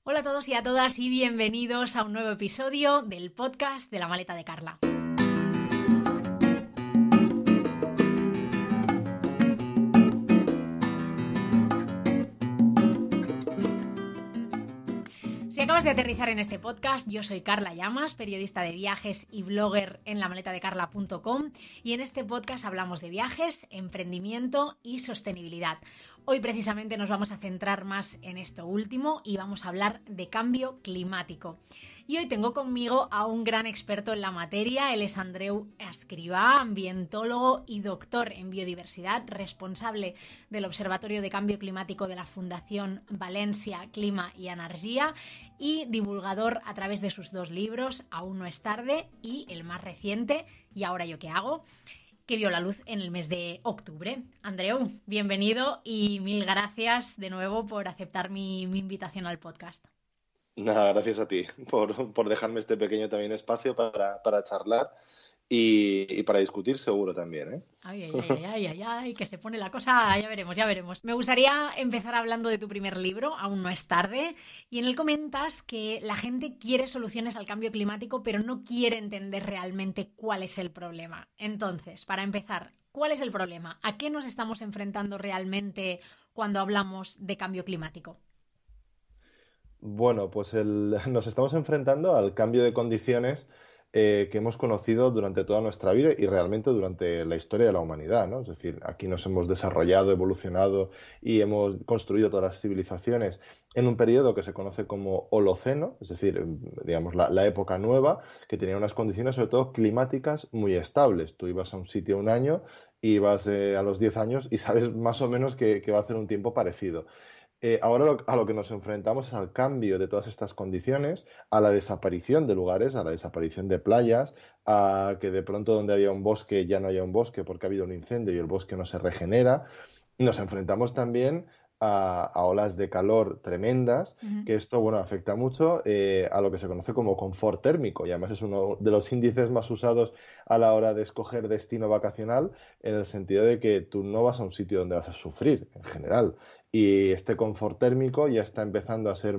Hola a todos y a todas y bienvenidos a un nuevo episodio del podcast de La Maleta de Carla. Si acabas de aterrizar en este podcast, yo soy Carla Llamas, periodista de viajes y blogger en lamaletadecarla.com, y en este podcast hablamos de viajes, emprendimiento y sostenibilidad. Hoy precisamente nos vamos a centrar más en esto último y vamos a hablar de cambio climático. Y hoy tengo conmigo a un gran experto en la materia. Él es Andreu Escrivá, ambientólogo y doctor en biodiversidad, responsable del Observatorio de Cambio Climático de la Fundación Valencia Clima y Energía y divulgador a través de sus dos libros, Aún no es tarde, y el más reciente, ¿Y ahora yo qué hago?, que vio la luz en el mes de octubre. Andreu, bienvenido y mil gracias de nuevo por aceptar mi invitación al podcast. Nada, gracias a ti por dejarme este pequeño también espacio para charlar y para discutir seguro también, ¿eh? Ay, que se pone la cosa, ya veremos. Me gustaría empezar hablando de tu primer libro, Aún no es tarde, y en él comentas que la gente quiere soluciones al cambio climático, pero no quiere entender realmente cuál es el problema. Entonces, para empezar, ¿cuál es el problema? ¿A qué nos estamos enfrentando realmente cuando hablamos de cambio climático? Bueno, pues nos estamos enfrentando al cambio de condiciones que hemos conocido durante toda nuestra vida y realmente durante la historia de la humanidad, ¿no? Es decir, aquí nos hemos desarrollado, evolucionado y hemos construido todas las civilizaciones en un periodo que se conoce como Holoceno, es decir, digamos, la época nueva, que tenía unas condiciones sobre todo climáticas muy estables. Tú ibas a un sitio un año y vas a los 10 años y sabes más o menos que va a hacer un tiempo parecido. Ahora a lo que nos enfrentamos es al cambio de todas estas condiciones, a la desaparición de lugares, a la desaparición de playas, a que de pronto donde había un bosque ya no haya un bosque porque ha habido un incendio y el bosque no se regenera. Nos enfrentamos también a olas de calor tremendas, Uh-huh. que esto, bueno, afecta mucho a lo que se conoce como confort térmico y además es uno de los índices más usados a la hora de escoger destino vacacional en el sentido de que tú no vas a un sitio donde vas a sufrir en general. Y este confort térmico ya está empezando a ser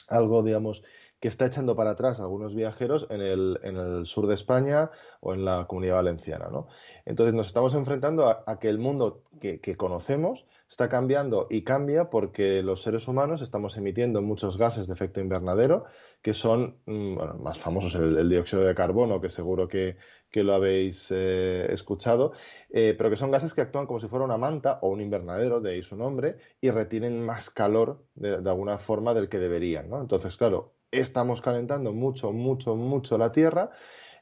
algo, digamos, que está echando para atrás a algunos viajeros en el sur de España o en la Comunidad Valenciana, ¿no? Entonces nos estamos enfrentando a que el mundo que conocemos está cambiando y cambia porque los seres humanos estamos emitiendo muchos gases de efecto invernadero que son, bueno, más famosos el dióxido de carbono, que seguro que lo habéis escuchado, pero que son gases que actúan como si fuera una manta o un invernadero, de ahí su nombre, y retienen más calor de alguna forma del que deberían, ¿no? Entonces, claro, estamos calentando mucho la Tierra.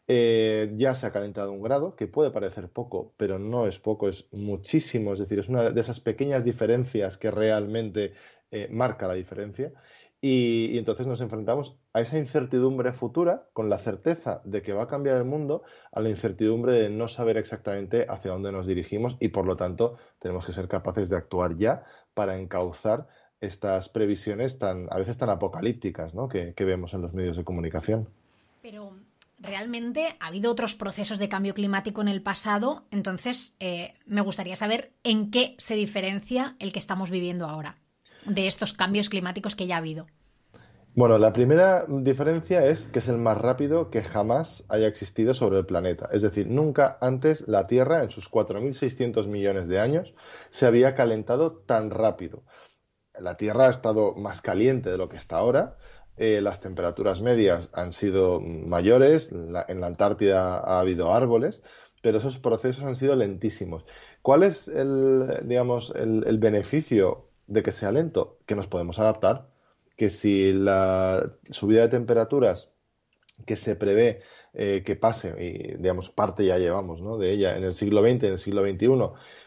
Ya se ha calentado 1 grado, que puede parecer poco, pero no es poco, es muchísimo. Es decir, es una de esas pequeñas diferencias que realmente marca la diferencia. Y entonces nos enfrentamos a esa incertidumbre futura con la certeza de que va a cambiar el mundo, a la incertidumbre de no saber exactamente hacia dónde nos dirigimos y por lo tanto tenemos que ser capaces de actuar ya para encauzar estas previsiones a veces tan apocalípticas, ¿no?, que vemos en los medios de comunicación. Pero realmente ha habido otros procesos de cambio climático en el pasado, entonces me gustaría saber en qué se diferencia el que estamos viviendo ahora de estos cambios climáticos que ya ha habido. Bueno, la primera diferencia es que es el más rápido que jamás haya existido sobre el planeta. Es decir, nunca antes la Tierra, en sus 4.600 millones de años, se había calentado tan rápido. La Tierra ha estado más caliente de lo que está ahora. Las temperaturas medias han sido mayores. En la Antártida ha habido árboles, pero esos procesos han sido lentísimos. ¿Cuál es digamos, el beneficio de que sea lento? Que nos podemos adaptar. Que si la subida de temperaturas que se prevé que pase, y digamos parte ya llevamos, ¿no?, de ella en el siglo XX, en el siglo XXI,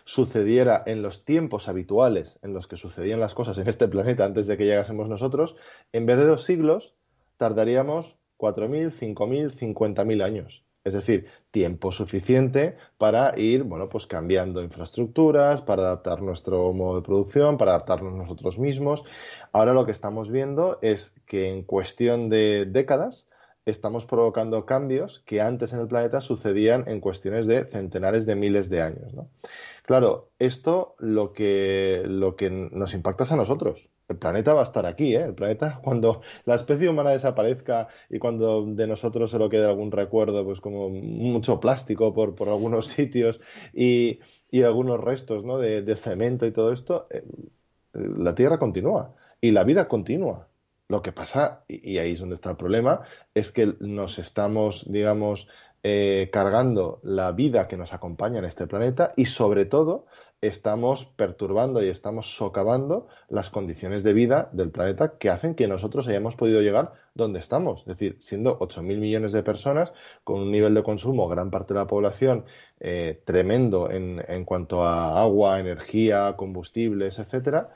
sucediera en los tiempos habituales en los que sucedían las cosas en este planeta antes de que llegásemos nosotros, en vez de 2 siglos, tardaríamos 4.000, 5.000, 50.000 años. Es decir, tiempo suficiente para ir, bueno, pues cambiando infraestructuras, para adaptar nuestro modo de producción, para adaptarnos nosotros mismos. Ahora lo que estamos viendo es que en cuestión de décadas estamos provocando cambios que antes en el planeta sucedían en cuestiones de centenares de miles de años, ¿no? Claro, esto lo que nos impacta es a nosotros, el planeta va a estar aquí, ¿eh? El planeta, cuando la especie humana desaparezca y cuando de nosotros solo quede algún recuerdo, pues como mucho plástico por algunos sitios y algunos restos, ¿no? de cemento y todo esto, la Tierra continúa y la vida continúa. Lo que pasa, y ahí es donde está el problema, es que nos estamos, digamos, cargando la vida que nos acompaña en este planeta y sobre todo estamos perturbando y estamos socavando las condiciones de vida del planeta que hacen que nosotros hayamos podido llegar donde estamos. Es decir, siendo 8.000 millones de personas, con un nivel de consumo, gran parte de la población, tremendo en cuanto a agua, energía, combustibles, etcétera.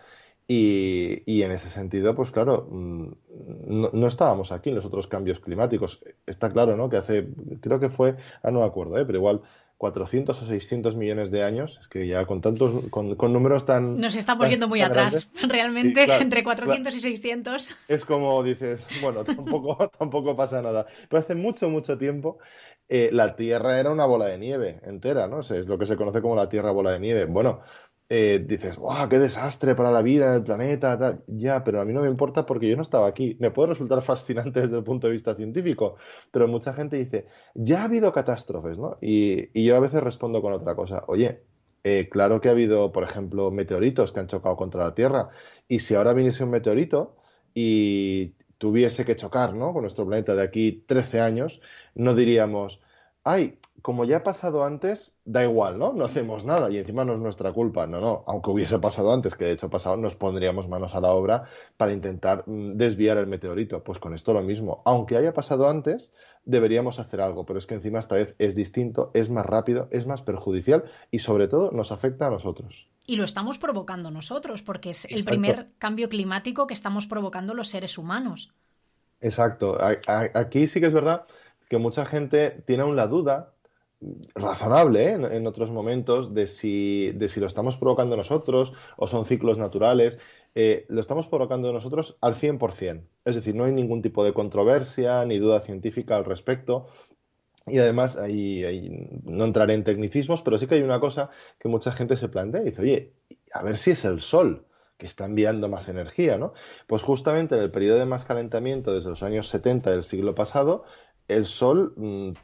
Y en ese sentido, pues claro, no estábamos aquí en los otros cambios climáticos. Está claro, ¿no? Que hace, creo que fue, no me acuerdo, pero igual 400 o 600 millones de años, es que ya con tantos, con números Nos estamos yendo muy tan atrás, grandes, sí, realmente, claro, entre claro, 400 y 600. es como dices, bueno, tampoco pasa nada. Pero hace mucho, mucho tiempo la Tierra era una bola de nieve entera, ¿no? Es lo que se conoce como la Tierra bola de nieve. Bueno, dices, ¡guau, qué desastre para la vida en el planeta! Tal. Ya, pero a mí no me importa porque yo no estaba aquí. Me puede resultar fascinante desde el punto de vista científico, pero mucha gente dice, ya ha habido catástrofes, ¿no? Y yo a veces respondo con otra cosa. Oye, claro que ha habido, por ejemplo, meteoritos que han chocado contra la Tierra. Y si ahora viniese un meteorito y tuviese que chocar, ¿no? Con nuestro planeta de aquí 13 años, no diríamos, ay, como ya ha pasado antes, da igual, ¿no? No hacemos nada y encima no es nuestra culpa. No, no, aunque hubiese pasado antes, que de hecho ha pasado, nos pondríamos manos a la obra para intentar desviar el meteorito. Pues con esto lo mismo. Aunque haya pasado antes, deberíamos hacer algo, pero es que encima esta vez es distinto, es más rápido, es más perjudicial y sobre todo nos afecta a nosotros. Y lo estamos provocando nosotros, porque es el Exacto. primer cambio climático que estamos provocando los seres humanos. Exacto. Aquí sí que es verdad que mucha gente tiene aún la duda, razonable, ¿eh? En otros momentos, de si lo estamos provocando nosotros o son ciclos naturales. Lo estamos provocando nosotros al 100%. Es decir, no hay ningún tipo de controversia ni duda científica al respecto. Y además, no entraré en tecnicismos, pero sí que hay una cosa que mucha gente se plantea y dice, oye, a ver si es el Sol que está enviando más energía, ¿no? Pues justamente en el periodo de más calentamiento, desde los años 70 del siglo pasado, el Sol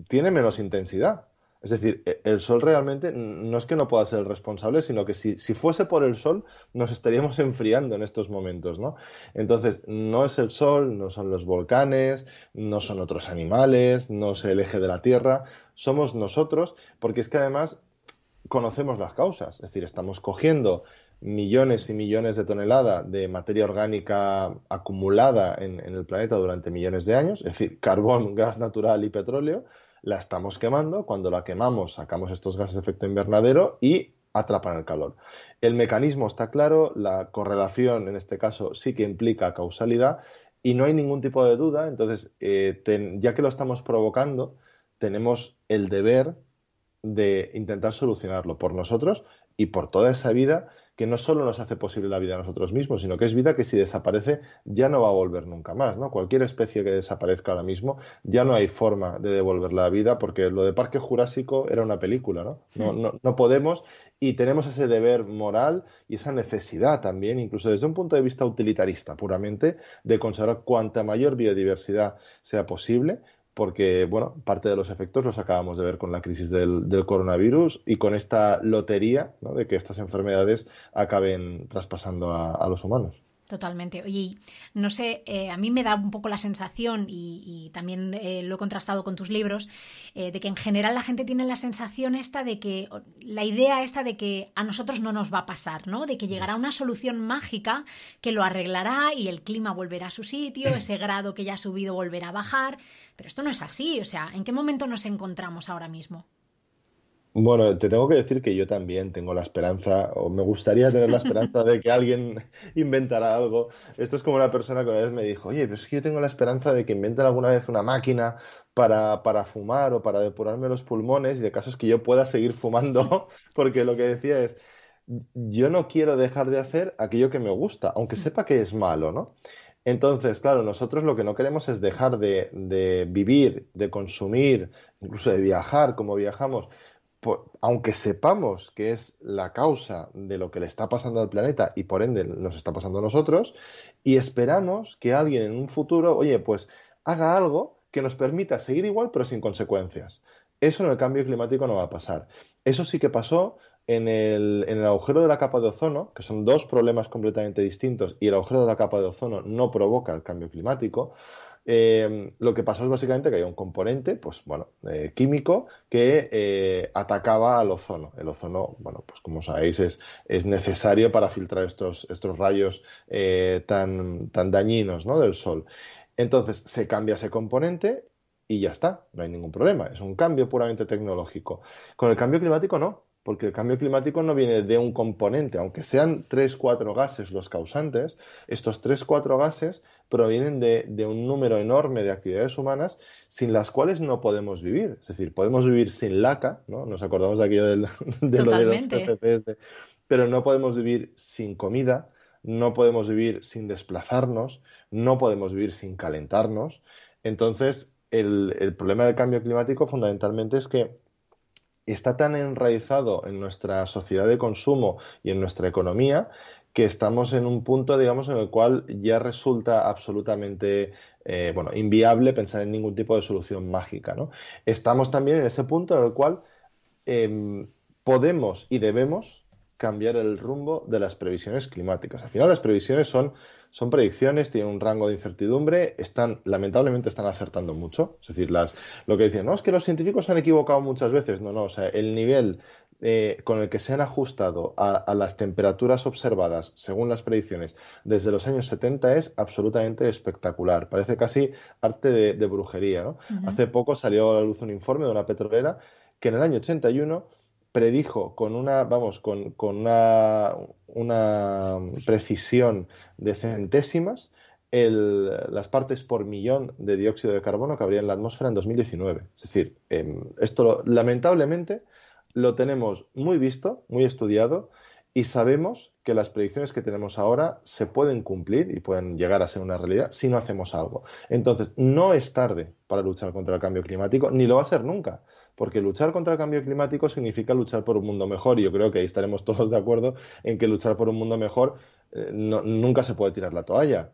tiene menos intensidad. Es decir, el Sol realmente no es que no pueda ser el responsable, sino que si fuese por el Sol, nos estaríamos enfriando en estos momentos, ¿no? Entonces, no es el Sol, no son los volcanes, no son otros animales, no es el eje de la Tierra, somos nosotros, porque es que además conocemos las causas, es decir, estamos cogiendo millones y millones de toneladas de materia orgánica acumulada en el planeta durante millones de años, es decir, carbón, gas natural y petróleo, la estamos quemando, cuando la quemamos sacamos estos gases de efecto invernadero y atrapan el calor. El mecanismo está claro, la correlación en este caso sí que implica causalidad y no hay ningún tipo de duda, entonces ya que lo estamos provocando, tenemos el deber de intentar solucionarlo por nosotros y por toda esa vida que no solo nos hace posible la vida a nosotros mismos, sino que es vida que si desaparece ya no va a volver nunca más, ¿no? Cualquier especie que desaparezca ahora mismo ya no hay forma de devolverla a vida porque lo de Parque Jurásico era una película, ¿no? No podemos y tenemos ese deber moral y esa necesidad también, incluso desde un punto de vista utilitarista puramente, de conservar cuanta mayor biodiversidad sea posible porque, bueno, parte de los efectos los acabamos de ver con la crisis del coronavirus y con esta lotería, ¿no? De que estas enfermedades acaben traspasando a los humanos. Totalmente. Oye, no sé, a mí me da un poco la sensación, y también lo he contrastado con tus libros, de que en general la gente tiene la sensación esta de que, la idea esta de que a nosotros no nos va a pasar, ¿no? De que llegará una solución mágica que lo arreglará y el clima volverá a su sitio, ese grado que ya ha subido volverá a bajar. Pero esto no es así. O sea, ¿en qué momento nos encontramos ahora mismo? Bueno, te tengo que decir que yo también tengo la esperanza, o me gustaría tener la esperanza de que alguien inventara algo. Esto es como una persona que una vez me dijo, oye, pero es que yo tengo la esperanza de que inventen alguna vez una máquina para fumar o para depurarme los pulmones, y de caso es que yo pueda seguir fumando, porque lo que decía es, yo no quiero dejar de hacer aquello que me gusta, aunque sepa que es malo, ¿no? Entonces, claro, nosotros lo que no queremos es dejar de vivir, de consumir, incluso de viajar como viajamos aunque sepamos que es la causa de lo que le está pasando al planeta y por ende nos está pasando a nosotros, y esperamos que alguien en un futuro, oye, pues haga algo que nos permita seguir igual pero sin consecuencias. Eso en el cambio climático no va a pasar. Eso sí que pasó en el agujero de la capa de ozono, que son dos problemas completamente distintos, y el agujero de la capa de ozono no provoca el cambio climático. Lo que pasó es básicamente que hay un componente, pues bueno, químico que atacaba al ozono. El ozono, bueno, pues como sabéis, es necesario para filtrar estos rayos tan dañinos, ¿no? Del Sol. Entonces se cambia ese componente y ya está, no hay ningún problema. Es un cambio puramente tecnológico. Con el cambio climático no, porque el cambio climático no viene de un componente, aunque sean 3 4 gases los causantes, estos 3 4 gases provienen de un número enorme de actividades humanas sin las cuales no podemos vivir. Es decir, podemos vivir sin laca, ¿no? Nos acordamos de aquello de lo de los Totalmente. CFPs, pero no podemos vivir sin comida, no podemos vivir sin desplazarnos, no podemos vivir sin calentarnos. Entonces, el problema del cambio climático fundamentalmente es que está tan enraizado en nuestra sociedad de consumo y en nuestra economía que estamos en un punto, digamos, en el cual ya resulta absolutamente bueno, inviable pensar en ningún tipo de solución mágica, ¿no? Estamos también en ese punto en el cual eh, podemos y debemos cambiar el rumbo de las previsiones climáticas. Al final las previsiones son predicciones, tienen un rango de incertidumbre, lamentablemente están acertando mucho. Es decir, lo que dicen, no, es que los científicos se han equivocado muchas veces. No, no, o sea, el nivel con el que se han ajustado a las temperaturas observadas según las predicciones desde los años 70 es absolutamente espectacular. Parece casi arte de brujería, ¿no? Ujú. Hace poco salió a la luz un informe de una petrolera que en el año 81 predijo con una precisión de centésimas las partes por millón de dióxido de carbono que habría en la atmósfera en 2019. Es decir, esto lamentablemente lo tenemos muy visto, muy estudiado y sabemos que las predicciones que tenemos ahora se pueden cumplir y pueden llegar a ser una realidad si no hacemos algo. Entonces, no es tarde para luchar contra el cambio climático, ni lo va a ser nunca. Porque luchar contra el cambio climático significa luchar por un mundo mejor y yo creo que ahí estaremos todos de acuerdo en que luchar por un mundo mejor nunca se puede tirar la toalla.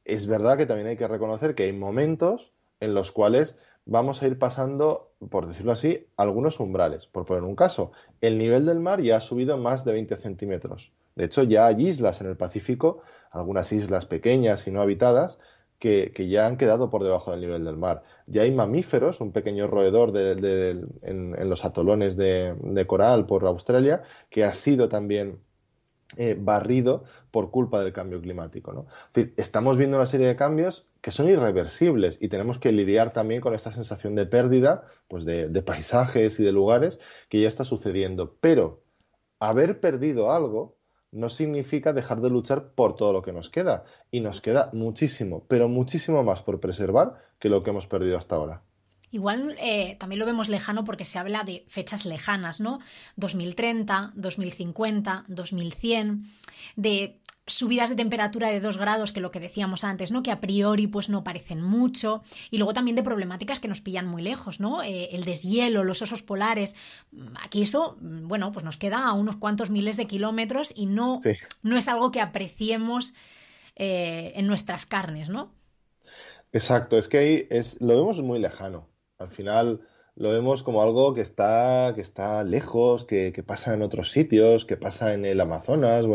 Es verdad que también hay que reconocer que hay momentos en los cuales vamos a ir pasando, por decirlo así, algunos umbrales. Por poner un caso, el nivel del mar ya ha subido más de 20 centímetros. De hecho, ya hay islas en el Pacífico, algunas islas pequeñas y no habitadas, que ya han quedado por debajo del nivel del mar. Ya hay mamíferos, un pequeño roedor en los atolones de coral por Australia, que ha sido también barrido por culpa del cambio climático, ¿no? Es decir, estamos viendo una serie de cambios que son irreversibles y tenemos que lidiar también con esta sensación de pérdida, pues de paisajes y de lugares que ya está sucediendo. Pero haber perdido algo no significa dejar de luchar por todo lo que nos queda. Y nos queda muchísimo, pero muchísimo más por preservar que lo que hemos perdido hasta ahora. Igual también lo vemos lejano porque se habla de fechas lejanas, ¿no? 2030, 2050, 2100, de subidas de temperatura de 2 grados, que lo que decíamos antes, ¿no? Que a priori pues no parecen mucho. Y luego también de problemáticas que nos pillan muy lejos, ¿no? El deshielo, los osos polares. Aquí eso, bueno, pues nos queda a unos cuantos miles de kilómetros y no, Sí. no es algo que apreciemos en nuestras carnes, ¿no? Exacto, es que lo vemos muy lejano. Al final lo vemos como algo que está lejos, que pasa en otros sitios, que pasa en el Amazonas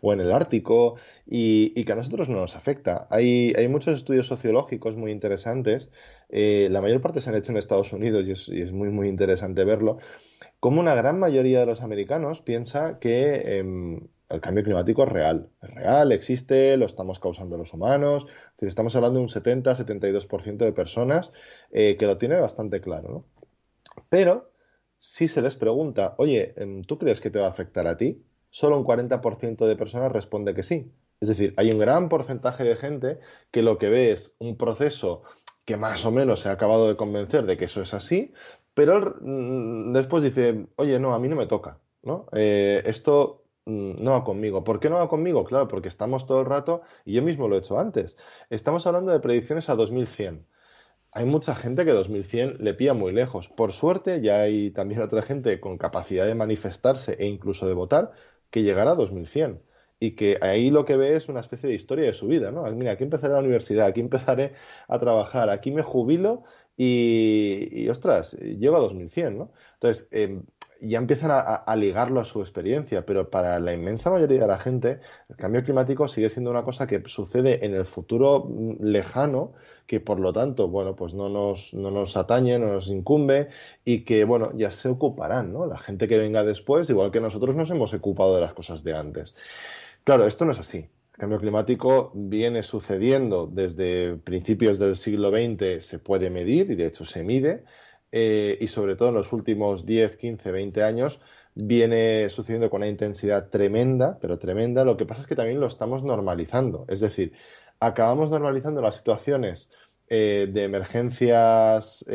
o en el Ártico y que a nosotros no nos afecta. Hay muchos estudios sociológicos muy interesantes. La mayor parte se han hecho en Estados Unidos y es muy, muy interesante verlo como una gran mayoría de los americanos piensa que el cambio climático es real, existe, lo estamos causando los humanos. Es decir, estamos hablando de un 70-72% de personas que lo tiene bastante claro, ¿no? Pero si se les pregunta, oye, ¿tú crees que te va a afectar a ti? Solo un 40% de personas responde que sí. Es decir, hay un gran porcentaje de gente que lo que ve es un proceso que más o menos se ha acabado de convencer de que eso es así, pero después dice, oye, no, a mí no me toca, ¿no? Esto no va conmigo. ¿Por qué no va conmigo? Claro, porque estamos todo el rato, y yo mismo lo he hecho antes, estamos hablando de predicciones a 2100. hay mucha gente que 2100 le pilla muy lejos. Por suerte, ya hay también otra gente con capacidad de manifestarse e incluso de votar que llegará a 2100. Y que ahí lo que ve es una especie de historia de su vida, ¿no? Mira, aquí empezaré la universidad, aquí empezaré a trabajar, aquí me jubilo ostras, llego a 2100, ¿no? Entonces, ya empiezan a ligarlo a su experiencia, pero para la inmensa mayoría de la gente, el cambio climático sigue siendo una cosa que sucede en el futuro lejano, que por lo tanto, bueno, pues no nos atañe, no nos incumbe y que, bueno, ya se ocuparán, ¿no? La gente que venga después, igual que nosotros nos hemos ocupado de las cosas de antes. Claro, esto no es así. El cambio climático viene sucediendo desde principios del siglo XX, se puede medir y de hecho se mide, y sobre todo en los últimos 10, 15, 20 años viene sucediendo con una intensidad tremenda, pero tremenda. Lo que pasa es que también lo estamos normalizando. Es decir, acabamos normalizando las situaciones de emergencias,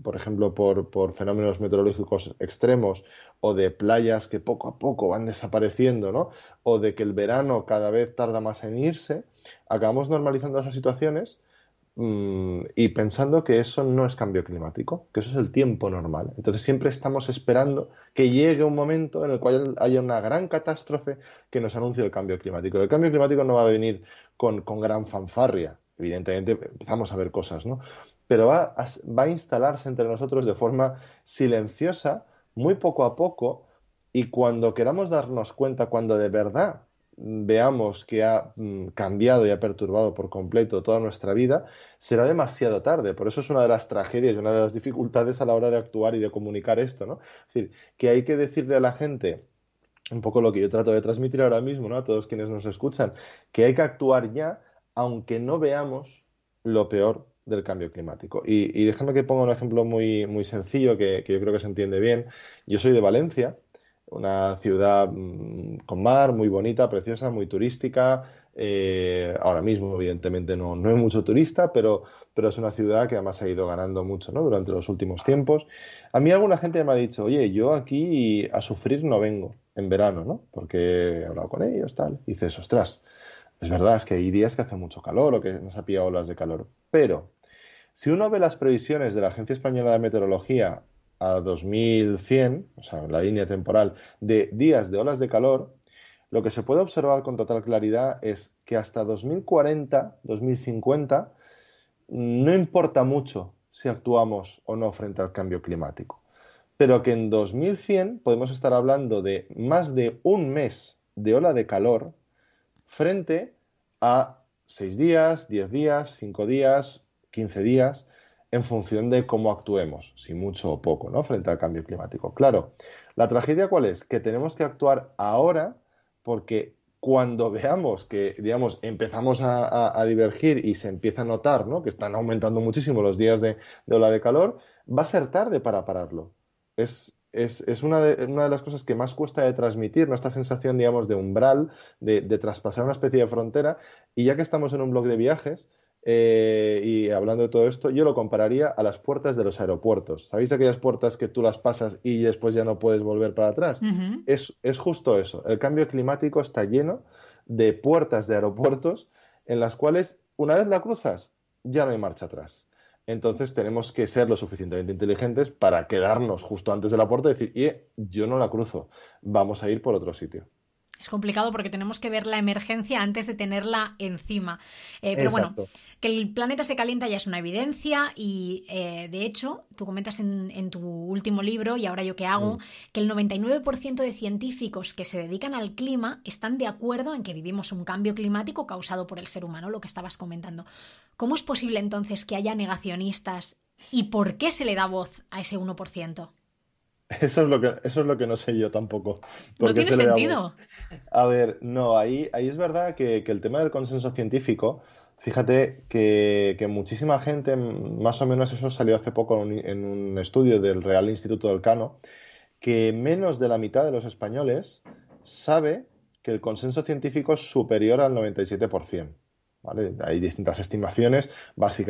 por ejemplo, por fenómenos meteorológicos extremos o de playas que poco a poco van desapareciendo, ¿no? O de que el verano cada vez tarda más en irse, acabamos normalizando esas situaciones y pensando que eso no es cambio climático, que eso es el tiempo normal. Entonces siempre estamos esperando que llegue un momento en el cual haya una gran catástrofe que nos anuncie el cambio climático. El cambio climático no va a venir con gran fanfarria. Evidentemente empezamos a ver cosas, ¿no? Pero va a instalarse entre nosotros de forma silenciosa, muy poco a poco, y cuando queramos darnos cuenta, cuando de verdad veamos que ha cambiado y ha perturbado por completo toda nuestra vida, será demasiado tarde. Por eso es una de las tragedias y una de las dificultades a la hora de actuar y de comunicar esto, ¿no? Es decir, que hay que decirle a la gente un poco lo que yo trato de transmitir ahora mismo, ¿no? A todos quienes nos escuchan, que hay que actuar ya, aunque no veamos lo peor del cambio climático. Y déjame que ponga un ejemplo muy, muy sencillo que yo creo que se entiende bien. Yo soy de Valencia, una ciudad con mar, muy bonita, preciosa, muy turística. Ahora mismo, evidentemente, no hay mucho turista, pero es una ciudad que además ha ido ganando mucho, ¿no? Durante los últimos tiempos. A mí alguna gente me ha dicho, oye, yo aquí a sufrir no vengo en verano, ¿no? Porque he hablado con ellos, tal. Y dices, ostras, es verdad, es que hay días que hace mucho calor o que nos ha pillado olas de calor. Pero si uno ve las previsiones de la Agencia Española de Meteorología a 2100, o sea, la línea temporal de días de olas de calor, lo que se puede observar con total claridad es que hasta 2040, 2050, no importa mucho si actuamos o no frente al cambio climático, pero que en 2100 podemos estar hablando de más de un mes de ola de calor frente a 6 días, 10 días, 5 días, 15 días, en función de cómo actuemos, si mucho o poco, ¿no? Frente al cambio climático. Claro, la tragedia ¿cuál es? Que tenemos que actuar ahora porque cuando veamos que, digamos, empezamos a divergir y se empieza a notar, ¿no? Que están aumentando muchísimo los días de ola de calor, va a ser tarde para pararlo. Es una de las cosas que más cuesta de transmitir, ¿no? Esta sensación, digamos, de umbral, de traspasar una especie de frontera. Y ya que estamos en un blog de viajes, y hablando de todo esto, yo lo compararía a las puertas de los aeropuertos. ¿Sabéis aquellas puertas que tú las pasas y después ya no puedes volver para atrás? Ujú. Es justo eso. El cambio climático está lleno de puertas de aeropuertos en las cuales, una vez la cruzas, ya no hay marcha atrás. Entonces tenemos que ser lo suficientemente inteligentes para quedarnos justo antes de la puerta y decir, yo no la cruzo, vamos a ir por otro sitio. Es complicado porque tenemos que ver la emergencia antes de tenerla encima. Pero bueno, Exacto. que el planeta se calienta ya es una evidencia y de hecho, tú comentas en tu último libro, y ahora yo qué hago, Mm. que el 99% de científicos que se dedican al clima están de acuerdo en que vivimos un cambio climático causado por el ser humano, lo que estabas comentando. ¿Cómo es posible entonces que haya negacionistas y por qué se le da voz a ese 1%? Eso es lo que no sé yo tampoco. No ¿Por qué tiene se le da voz? sentido. A ver, no, ahí es verdad que el tema del consenso científico, fíjate que muchísima gente, más o menos eso salió hace poco en un estudio del Real Instituto del Cano, que menos de la mitad de los españoles sabe que el consenso científico es superior al 97%. ¿vale? Hay distintas estimaciones,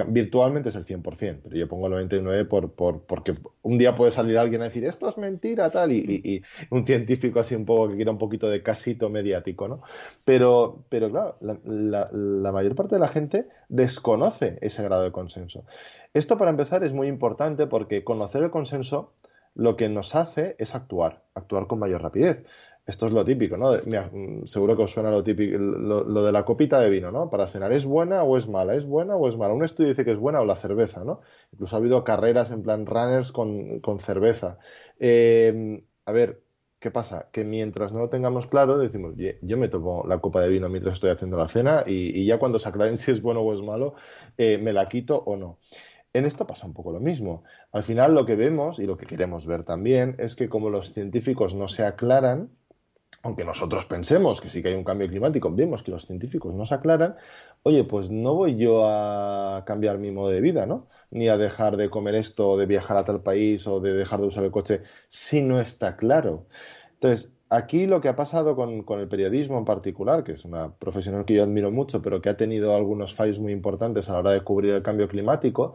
virtualmente es el 100%, pero yo pongo el 99% porque un día puede salir alguien a decir esto es mentira, tal, y un científico así un poco que quiera un poquito de casito mediático, ¿no? Pero claro, la mayor parte de la gente desconoce ese grado de consenso. Esto, para empezar, es muy importante porque conocer el consenso lo que nos hace es actuar con mayor rapidez. Esto es lo típico, ¿no? Mira, seguro que os suena lo típico, lo de la copita de vino, ¿no? Para cenar, ¿es buena o es mala? ¿Es buena o es mala? Un estudio dice que es buena o la cerveza, ¿no? Incluso ha habido carreras en plan runners con cerveza. A ver, ¿qué pasa? Que mientras no lo tengamos claro, decimos, yo me tomo la copa de vino mientras estoy haciendo la cena y ya cuando se aclaren si es bueno o es malo, me la quito o no. En esto pasa un poco lo mismo. Al final lo que vemos y lo que queremos ver también es que como los científicos no se aclaran, aunque nosotros pensemos que sí que hay un cambio climático, vemos que los científicos no se aclaran, oye, pues no voy yo a cambiar mi modo de vida, ¿no? Ni a dejar de comer esto, o de viajar a tal país, o de dejar de usar el coche, si no está claro. Entonces, aquí lo que ha pasado con el periodismo en particular, que es una profesional que yo admiro mucho, pero que ha tenido algunos fallos muy importantes a la hora de cubrir el cambio climático,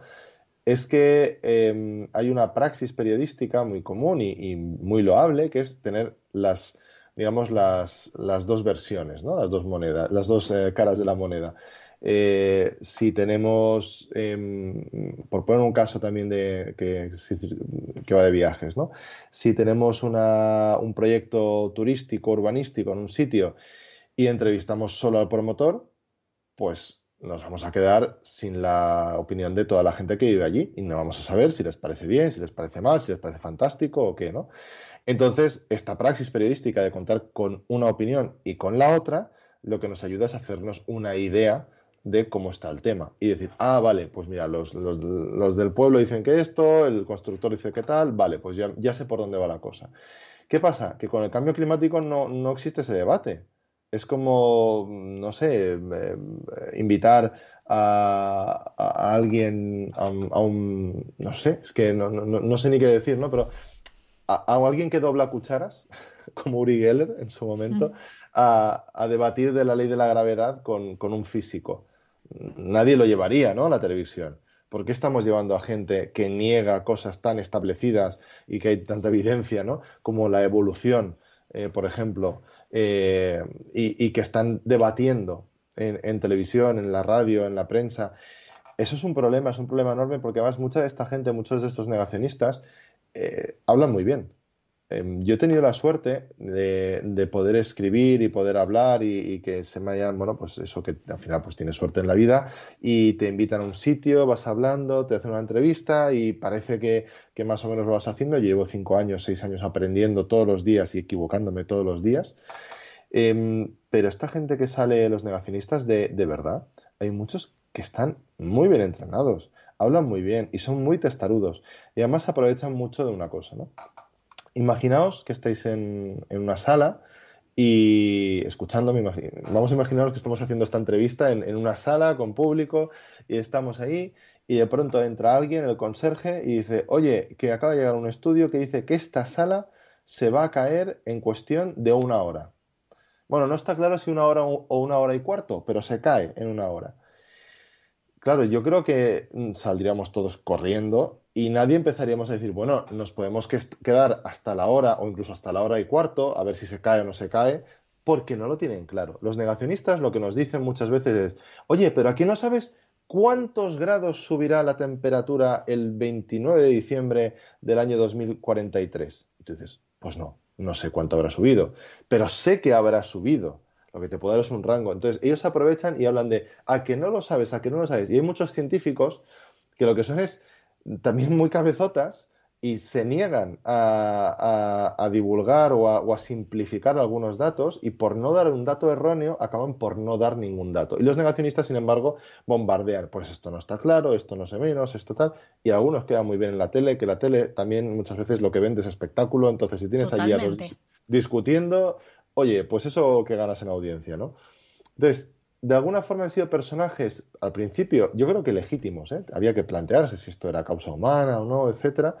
es que hay una praxis periodística muy común y muy loable, que es tener digamos, las dos versiones, ¿no? Las dos monedas, las dos caras de la moneda. Si tenemos, por poner un caso también que va de viajes, ¿no? Si tenemos un proyecto turístico, urbanístico en un sitio y entrevistamos solo al promotor, pues nos vamos a quedar sin la opinión de toda la gente que vive allí y no vamos a saber si les parece bien, si les parece mal, si les parece fantástico o qué, ¿no? Entonces, esta praxis periodística de contar con una opinión y con la otra, lo que nos ayuda es hacernos una idea de cómo está el tema y decir, vale, pues mira, los del pueblo dicen que esto, el constructor dice que tal, vale, pues ya sé por dónde va la cosa. ¿Qué pasa? Que con el cambio climático no existe ese debate. Es como, no sé, invitar a alguien, no sé, es que no sé ni qué decir, ¿no? Pero a alguien que dobla cucharas, como Uri Geller en su momento, a debatir de la ley de la gravedad con un físico. Nadie lo llevaría, ¿no?, a la televisión. ¿Por qué estamos llevando a gente que niega cosas tan establecidas y que hay tanta evidencia, ¿no?, como la evolución, por ejemplo, y que están debatiendo en televisión, en la radio, en la prensa? Eso es un problema enorme porque además mucha de esta gente, muchos de estos negacionistas, hablan muy bien. Yo he tenido la suerte de poder escribir y poder hablar y que se me hayan, bueno, pues eso, que al final pues tienes suerte en la vida y te invitan a un sitio, vas hablando, te hacen una entrevista y parece que más o menos lo vas haciendo. Yo llevo 5 años, 6 años aprendiendo todos los días y equivocándome todos los días. Pero esta gente que sale, los negacionistas, de verdad, hay muchos que están muy bien entrenados, hablan muy bien y son muy testarudos y además aprovechan mucho de una cosa, ¿no? Imaginaos que estáis en una sala y escuchándome, vamos a imaginaros que estamos haciendo esta entrevista en una sala con público y estamos ahí y de pronto entra alguien, el conserje, y dice, oye, que acaba de llegar un estudio que dice que esta sala se va a caer en cuestión de 1 hora. Bueno, no está claro si 1 hora o 1 hora y cuarto, pero se cae en 1 hora. Claro, yo creo que saldríamos todos corriendo y nadie empezaríamos a decir, bueno, nos podemos quedar hasta la hora o incluso hasta la hora y cuarto, a ver si se cae o no se cae, porque no lo tienen claro. Los negacionistas lo que nos dicen muchas veces es, oye, pero aquí no sabes cuántos grados subirá la temperatura el 29 de diciembre del año 2043. Y tú dices, pues no sé cuánto habrá subido, pero sé que habrá subido. Lo que te puedo dar es un rango. Entonces, ellos aprovechan y hablan de a que no lo sabes, a que no lo sabes. Y hay muchos científicos que lo que son es también muy cabezotas y se niegan a divulgar o a simplificar algunos datos y por no dar un dato erróneo acaban por no dar ningún dato. Y los negacionistas, sin embargo, bombardean. Pues esto no está claro, esto no sé menos, esto tal. Y algunos quedan muy bien en la tele, que la tele también muchas veces lo que vende es espectáculo. Entonces, si tienes allí a dos discutiendo, oye, pues eso que ganas en audiencia, ¿no? Entonces, de alguna forma han sido personajes, al principio, yo creo que legítimos, ¿eh? Había que plantearse si esto era causa humana o no, etcétera.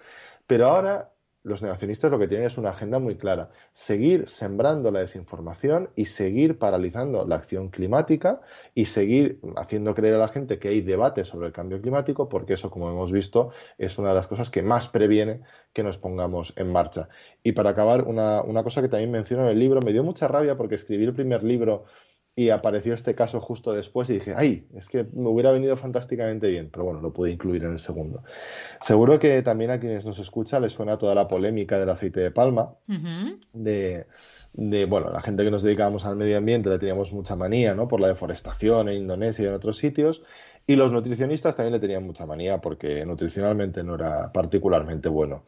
Pero ahora los negacionistas lo que tienen es una agenda muy clara: seguir sembrando la desinformación y seguir paralizando la acción climática y seguir haciendo creer a la gente que hay debate sobre el cambio climático, porque eso, como hemos visto, es una de las cosas que más previene que nos pongamos en marcha. Y para acabar, una cosa que también menciono en el libro, me dio mucha rabia porque escribí el primer libro y apareció este caso justo después y dije, ¡ay! Es que me hubiera venido fantásticamente bien, pero bueno, lo pude incluir en el segundo. Seguro que también a quienes nos escuchan les suena toda la polémica del aceite de palma, Ujú. bueno, la gente que nos dedicábamos al medio ambiente le teníamos mucha manía, ¿no? Por la deforestación en Indonesia y en otros sitios, y los nutricionistas también le tenían mucha manía porque nutricionalmente no era particularmente bueno.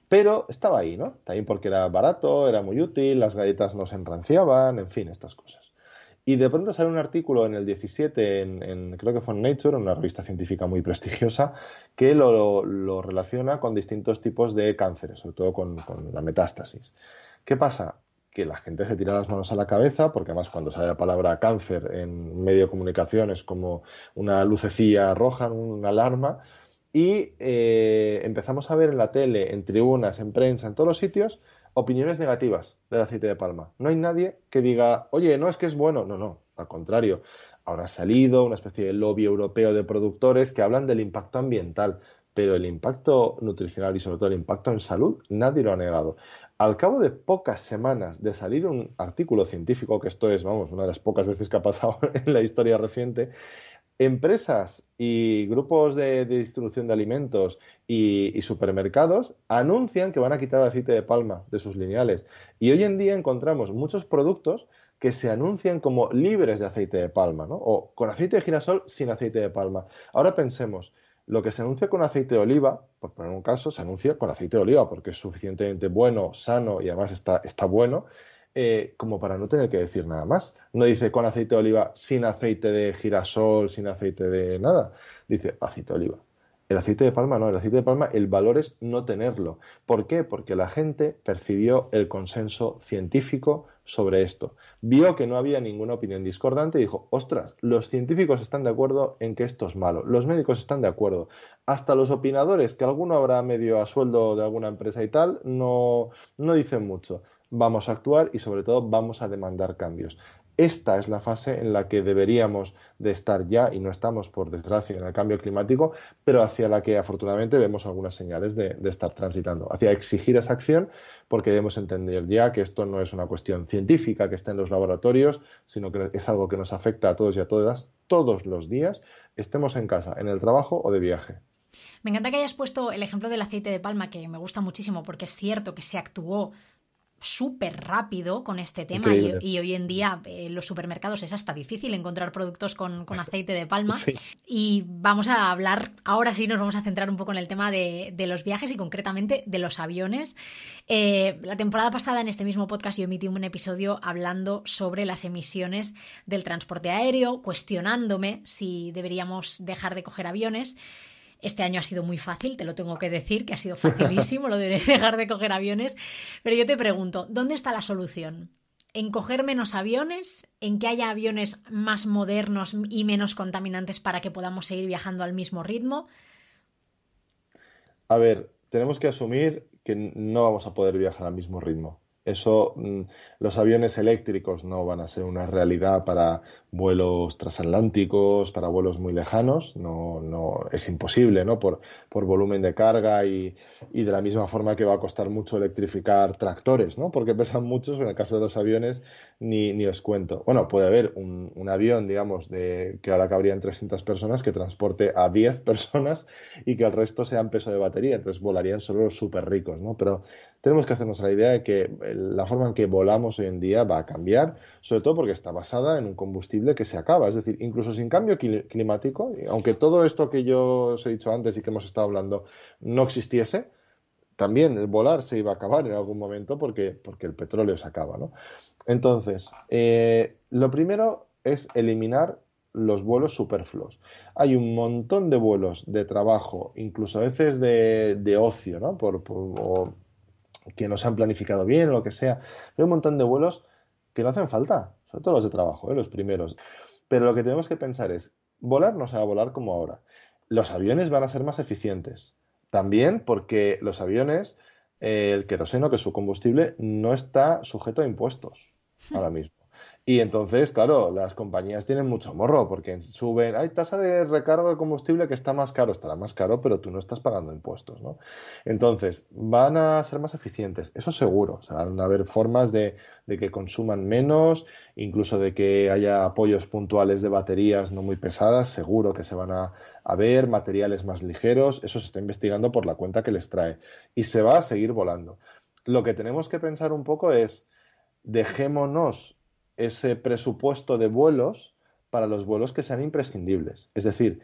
Pero estaba ahí, ¿no? También porque era barato, era muy útil, las galletas no se enranciaban, en fin, estas cosas. Y de pronto sale un artículo en el 17, creo que fue en Nature, una revista científica muy prestigiosa, que lo relaciona con distintos tipos de cánceres, sobre todo con la metástasis. ¿Qué pasa? Que la gente se tira las manos a la cabeza, porque además cuando sale la palabra cáncer en medio de comunicación es como una lucecilla roja, una alarma, y empezamos a ver en la tele, en tribunas, en prensa, en todos los sitios, opiniones negativas del aceite de palma. No hay nadie que diga, oye, no es que es bueno. No, no, al contrario. Ahora ha salido una especie de lobby europeo de productores que hablan del impacto ambiental, pero el impacto nutricional y sobre todo el impacto en salud, nadie lo ha negado. Al cabo de pocas semanas de salir un artículo científico, que esto es, vamos, una de las pocas veces que ha pasado en la historia reciente, empresas y grupos de distribución de alimentos y supermercados anuncian que van a quitar el aceite de palma de sus lineales. Y hoy en día encontramos muchos productos que se anuncian como libres de aceite de palma, ¿no? O con aceite de girasol sin aceite de palma. Ahora pensemos, lo que se anuncia con aceite de oliva, por poner un caso, se anuncia con aceite de oliva porque es suficientemente bueno, sano y además está bueno, como para no tener que decir nada más. No dice con aceite de oliva, sin aceite de girasol, sin aceite de nada. Dice aceite de oliva. El aceite de palma no, el aceite de palma, el valor es no tenerlo. ¿Por qué? Porque la gente percibió el consenso científico sobre esto. Vio que no había ninguna opinión discordante y dijo, ostras, los científicos están de acuerdo en que esto es malo, los médicos están de acuerdo, hasta los opinadores, que alguno habrá medio a sueldo de alguna empresa y tal, no dicen mucho. Vamos a actuar y sobre todo vamos a demandar cambios. Esta es la fase en la que deberíamos de estar ya, y no estamos, por desgracia, en el cambio climático, pero hacia la que afortunadamente vemos algunas señales de estar transitando, hacia exigir esa acción, porque debemos entender ya que esto no es una cuestión científica que está en los laboratorios, sino que es algo que nos afecta a todos y a todas todos los días, estemos en casa, en el trabajo o de viaje. Me encanta que hayas puesto el ejemplo del aceite de palma, que me gusta muchísimo porque es cierto que se actuó súper rápido con este tema Increíble. y hoy en día en los supermercados es hasta difícil encontrar productos con aceite de palma. Sí. Y vamos a hablar, ahora sí nos vamos a centrar un poco en el tema de los viajes y concretamente de los aviones. La temporada pasada en este mismo podcast yo emití un episodio hablando sobre las emisiones del transporte aéreo, cuestionándome si deberíamos dejar de coger aviones. Este año ha sido muy fácil, te lo tengo que decir, que ha sido facilísimo lo de dejar de coger aviones. Pero yo te pregunto, ¿dónde está la solución? ¿En coger menos aviones? ¿En que haya aviones más modernos y menos contaminantes para que podamos seguir viajando al mismo ritmo? A ver, tenemos que asumir que no vamos a poder viajar al mismo ritmo. Eso, los aviones eléctricos no van a ser una realidad para vuelos transatlánticos, para vuelos muy lejanos. No, no, es imposible, ¿no? Por volumen de carga y de la misma forma que va a costar mucho electrificar tractores, ¿no? Porque pesan muchos. En el caso de los aviones, ni os cuento. Bueno, puede haber un avión, digamos, que ahora cabrían 300 personas, que transporte a 10 personas y que el resto sean peso de batería. Entonces volarían solo los súper ricos, ¿no? Pero tenemos que hacernos la idea de que la forma en que volamos hoy en día va a cambiar, sobre todo porque está basada en un combustible que se acaba. Es decir, incluso sin cambio climático, aunque todo esto que yo os he dicho antes y que hemos estado hablando no existiese, también el volar se iba a acabar en algún momento porque el petróleo se acaba, ¿no? Entonces, lo primero es eliminar los vuelos superfluos. Hay un montón de vuelos de trabajo, incluso a veces de ocio, ¿no? O que no se han planificado bien o lo que sea. Hay un montón de vuelos que no hacen falta, sobre todo los de trabajo, los primeros. Pero lo que tenemos que pensar es, volar no se va a volar como ahora. Los aviones van a ser más eficientes. También porque los aviones el queroseno, que es su combustible, no está sujeto a impuestos ahora mismo. Y entonces, claro, las compañías tienen mucho morro porque suben, hay tasa de recargo de combustible que está más caro, estará más caro, pero tú no estás pagando impuestos, ¿no? Entonces, van a ser más eficientes, eso seguro. O sea, van a haber formas de que consuman menos, incluso de que haya apoyos puntuales de baterías no muy pesadas, seguro que se van a ver, materiales más ligeros, eso se está investigando por la cuenta que les trae. Y se va a seguir volando. Lo que tenemos que pensar un poco es dejémonos ese presupuesto de vuelos para los vuelos que sean imprescindibles. Es decir,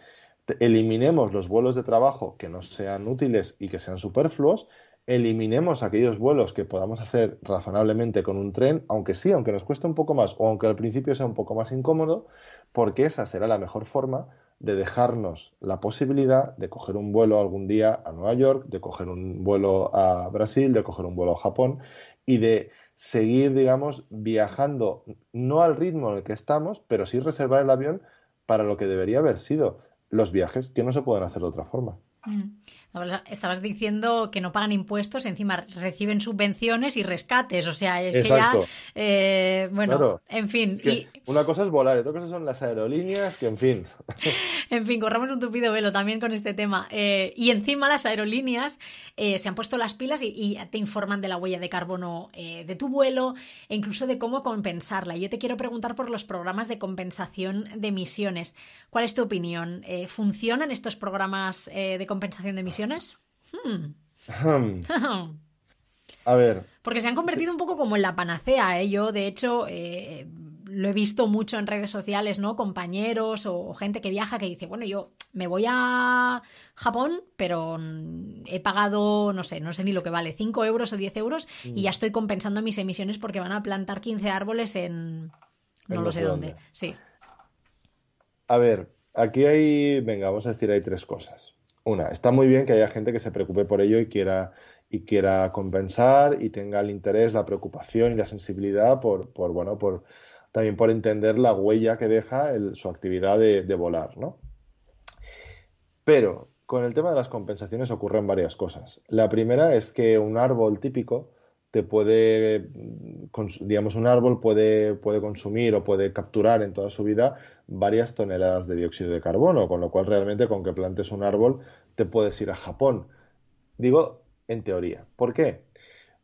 eliminemos los vuelos de trabajo que no sean útiles y que sean superfluos, eliminemos aquellos vuelos que podamos hacer razonablemente con un tren, aunque sí, aunque nos cueste un poco más o aunque al principio sea un poco más incómodo, porque esa será la mejor forma de dejarnos la posibilidad de coger un vuelo algún día a Nueva York, de coger un vuelo a Brasil, de coger un vuelo a Japón y de seguir, digamos, viajando, no al ritmo en el que estamos, pero sí reservar el avión para lo que debería haber sido los viajes, que no se pueden hacer de otra forma. Estabas diciendo que no pagan impuestos, encima reciben subvenciones y rescates, o sea, es que ya, Exacto, bueno, claro. en fin, Es que una cosa es volar y otra cosa son las aerolíneas, que en fin. en fin, corramos un tupido velo también con este tema. Y encima las aerolíneas se han puesto las pilas y te informan de la huella de carbono de tu vuelo e incluso de cómo compensarla. Yo te quiero preguntar por los programas de compensación de emisiones. ¿Cuál es tu opinión? ¿Funcionan estos programas de compensación de emisiones? A ver, Porque se han convertido un poco como en la panacea, ¿eh? Yo, de hecho, lo he visto mucho en redes sociales, ¿no? Compañeros o gente que viaja que dice, bueno, yo me voy a Japón, pero he pagado, no sé ni lo que vale, 5 euros o 10 euros y ya estoy compensando mis emisiones porque van a plantar 15 árboles en no en lo no sé sé dónde. dónde. Sí. A ver, aquí hay, venga, vamos a decir, hay tres cosas. Una, está muy bien que haya gente que se preocupe por ello y quiera compensar y tenga el interés, la preocupación y la sensibilidad bueno, también por entender la huella que deja su actividad de volar, ¿no? Pero con el tema de las compensaciones ocurren varias cosas. La primera es que un árbol típico te puede, digamos, un árbol puede consumir o puede capturar en toda su vida varias toneladas de dióxido de carbono, con lo cual realmente con que plantes un árbol te puedes ir a Japón. Digo, en teoría. ¿Por qué?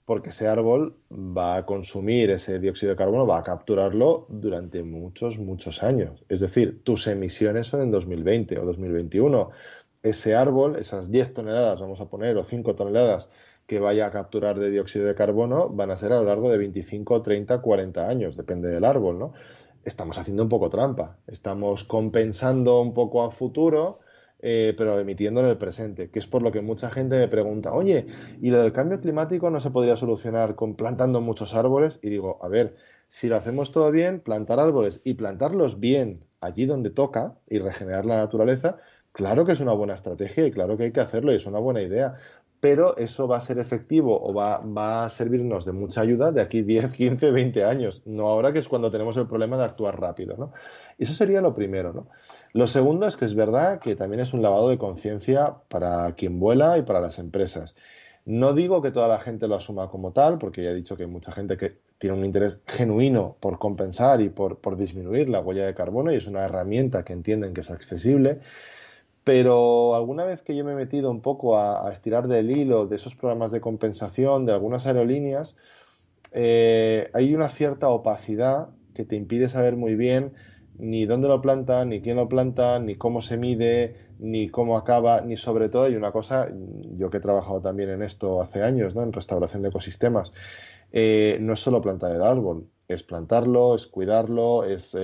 Porque ese árbol va a consumir ese dióxido de carbono, va a capturarlo durante muchos, muchos años. Es decir, tus emisiones son en 2020 o 2021. Ese árbol, esas 10 toneladas, vamos a poner, o 5 toneladas que vaya a capturar de dióxido de carbono, van a ser a lo largo de 25, 30, 40 años, depende del árbol, ¿no? Estamos haciendo un poco trampa. Estamos compensando un poco a futuro, pero emitiendo en el presente, que es por lo que mucha gente me pregunta, oye, ¿y lo del cambio climático no se podría solucionar con plantando muchos árboles? Y digo, a ver, si lo hacemos todo bien, plantar árboles y plantarlos bien allí donde toca y regenerar la naturaleza, claro que es una buena estrategia y claro que hay que hacerlo y es una buena idea. Pero eso va a ser efectivo o va a servirnos de mucha ayuda de aquí 10, 15, 20 años, no ahora que es cuando tenemos el problema de actuar rápido, ¿no? Eso sería lo primero, ¿no? Lo segundo es que es verdad que también es un lavado de conciencia para quien vuela y para las empresas. No digo que toda la gente lo asuma como tal, porque ya he dicho que hay mucha gente que tiene un interés genuino por compensar y por disminuir la huella de carbono y es una herramienta que entienden que es accesible, pero alguna vez que yo me he metido un poco a estirar del hilo de esos programas de compensación de algunas aerolíneas, hay una cierta opacidad que te impide saber muy bien ni dónde lo plantan, ni quién lo planta, ni cómo se mide, ni cómo acaba, ni sobre todo hay una cosa, yo que he trabajado también en esto hace años, ¿no? En restauración de ecosistemas, no es solo plantar el árbol, es plantarlo, es cuidarlo, es